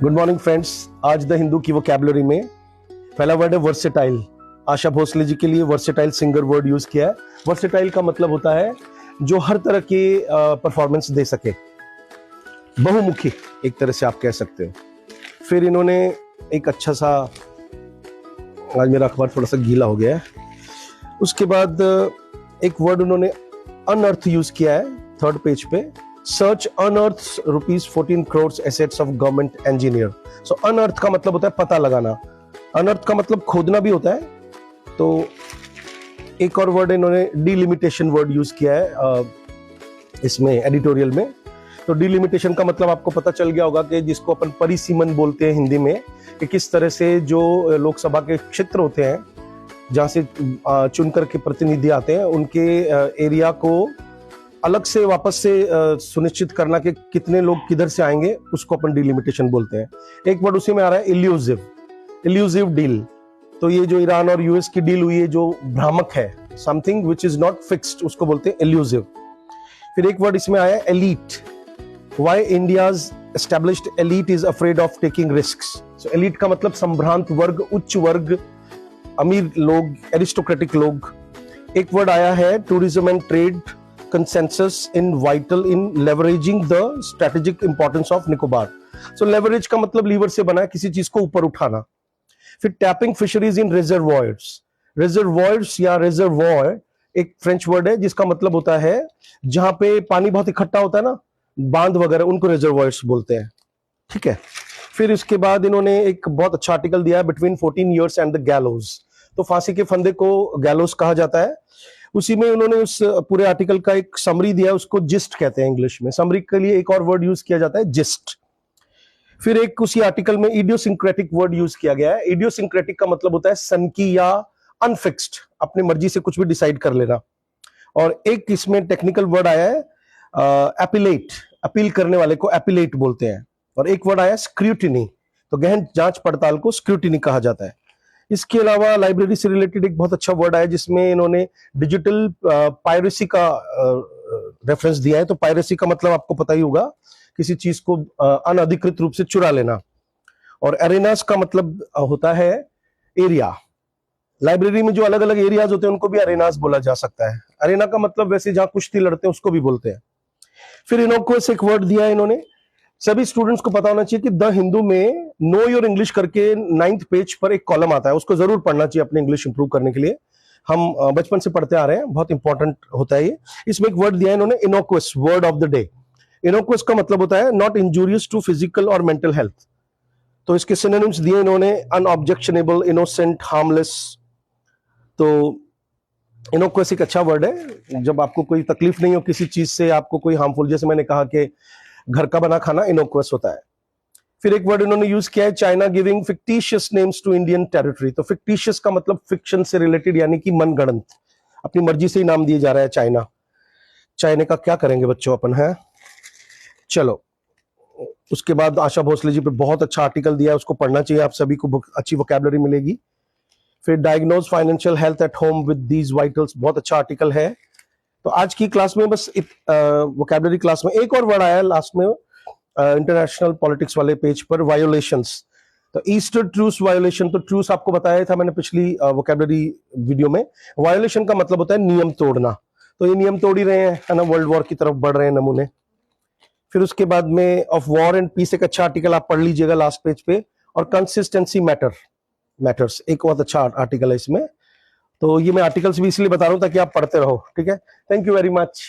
Good morning friends. आज the Hindu की vocabulary में पहला वर्ड है वर्सेटाइल। आशा भोसले जी के लिए वर्सेटाइल सिंगर वर्ड यूज किया है। वर्सेटाइल का मतलब होता है जो हर तरह के परफॉर्मेंस दे सके, बहुमुखी एक तरह से आप कह सकते हो। फिर इन्होंने एक अच्छा सा, आज मेरा अखबार थोड़ा सा गीला हो गया है, उसके बाद एक वर्ड उन्होंने अनअर्थ यूज किया है थर्ड पेज पे। Search unearths ₹14 crore assets of government engineer. So unearth का मतलब होता है पता लगाना, अनअर्थ का मतलब खोदना भी होता है। तो एक और वर्ड इन्होंने डिलिमिटेशन वर्ड यूज किया है इसमें एडिटोरियल में। तो डिलिमिटेशन का मतलब आपको पता चल गया होगा कि जिसको अपन परिसीमन बोलते हैं हिंदी में, कि किस तरह से जो लोकसभा के क्षेत्र होते हैं जहां से चुन करके प्रतिनिधि आते हैं, उनके एरिया को अलग से वापस से सुनिश्चित करना कि कितने लोग किधर से आएंगे, उसको अपन डिलिमिटेशन बोलते हैं। एक वर्ड उसी में आ रहा है इल्यूसिव, इल्यूसिव डील। तो ये जो ईरान और यूएस की डील हुई है जो भ्रामक है, something which is not fixed, उसको बोलते हैं इल्यूसिव। फिर एक वर्ड इसमें आया elite. Why India's established elite is afraid of taking risks. So elite का मतलब संभ्रांत वर्ग, उच्च वर्ग, अमीर लोग, एरिस्टोक्रेटिक लोग। एक वर्ड आया है tourism and trade consensus in vital in leveraging the strategic importance of Nicobar. So leverage का मतलब लीवर से बना है, किसी चीज को ऊपर उठाना। फिर टैपिंग फिशरीज इन रिजर्वॉयर्स। रिजर्वॉयर्स या रिजर्वॉयर एक फ्रेंच वर्ड है जिसका मतलब होता है जहां पे पानी बहुत इकट्ठा होता है ना, बांध वगैरह, उनको रिजर्वॉयर्स बोलते हैं। ठीक है। फिर इसके बाद इन्होंने एक बहुत अच्छा आर्टिकल दिया है, बिटवीन 14 years एंड द गैलोज। तो फांसी के फंदे को गैलोज कहा जाता है। उसी में उन्होंने उस पूरे आर्टिकल का एक समरी दिया, उसको जिस्ट कहते हैं इंग्लिश में। समरी के लिए एक और वर्ड यूज किया जाता है जिस्ट। फिर एक उसी आर्टिकल में इडियोसिंक्रेटिक वर्ड यूज किया गया है। इडियोसिंक्रेटिक का मतलब होता है सनकी या अनफिक्स्ड, अपनी मर्जी से कुछ भी डिसाइड कर लेना। और एक इसमें टेक्निकल वर्ड आया है एपिलेट, अपील करने वाले को एपिलेट बोलते हैं। और एक वर्ड आया स्क्रूटिनी, तो गहन जांच पड़ताल को स्क्रूटिनी कहा जाता है। इसके अलावा लाइब्रेरी से रिलेटेड एक बहुत अच्छा वर्ड आया जिसमें इन्होंने डिजिटल पायरेसी का रेफरेंस दिया है। तो पायरेसी का मतलब आपको पता ही होगा, किसी चीज को अनधिकृत रूप से चुरा लेना। और एरेनास का मतलब होता है एरिया। लाइब्रेरी में जो अलग अलग एरियाज होते हैं उनको भी अरेनास बोला जा सकता है। अरेना का मतलब वैसे जहां कुश्ती लड़ते हैं उसको भी बोलते हैं। फिर इनोक्वस एक वर्ड दिया है इन्होंने। सभी स्टूडेंट्स को पता होना चाहिए कि द हिंदू में नो योर इंग्लिश करके 9th पेज पर एक कॉलम आता है, उसको जरूर पढ़ना चाहिए अपने इंग्लिश इंप्रूव करने के लिए। हम बचपन से पढ़ते आ रहे हैं, बहुत इंपॉर्टेंट होता है ये। इसमें एक वर्ड दिया है इन्होंने इनोक्वस, वर्ड ऑफ द डे। इनोक्वस का मतलब होता है नॉट इंजूरियस टू फिजिकल और मेंटल हेल्थ। तो इसके सिनोनिम्स दिए इन्होंने अनऑब्जेक्शनेबल, इनोसेंट, हार्मलेस। तो इनोक्वस एक अच्छा वर्ड है जब आपको कोई तकलीफ नहीं हो किसी चीज से, आपको कोई हार्मफुल, जैसे मैंने कहा कि घर का बना खाना इनोक्वस होता है। फिर एक वर्ड इन्होंने यूज किया है China giving fictitious names to Indian territory. तो फिक्टिशियस का मतलब फिक्शन से रिलेटेड, यानी कि मनगढ़ंत, अपनी मर्जी से ही नाम दिए जा रहा है चाइना। चाइना का क्या करेंगे बच्चों अपन, है। चलो, उसके बाद आशा भोसले जी पे बहुत अच्छा आर्टिकल दिया है, उसको पढ़ना चाहिए, आप सभी को अच्छी वोकैबुलरी मिलेगी। फिर diagnose financial health at home with these vitals, बहुत अच्छा आर्टिकल है। तो आज की क्लास में बस वोकैबुलरी क्लास में एक और वर्ड आया लास्ट में इंटरनेशनल पॉलिटिक्स वाले पेज पर, वायोलेशंस। तो ईस्टर ट्रूस वायोलेशन, तो ट्रूस आपको बताया था मैंने पिछली वोकैबुलरी वीडियो में। वायोलेशन का मतलब होता है नियम तोड़ना। तो ये नियम तोड़ ही रहे हैं, है ना, वर्ल्ड वॉर की तरफ बढ़ रहे हैं नमूने। फिर उसके बाद में ऑफ वॉर एंड पीस एक अच्छा आर्टिकल आप पढ़ लीजिएगा लास्ट पेज पे। और कंसिस्टेंसी मैटर्स एक बहुत अच्छा आर्टिकल है इसमें। तो ये मैं आर्टिकल्स भी इसलिए बता रहा हूं ताकि आप पढ़ते रहो। ठीक है, थैंक यू वेरी मच।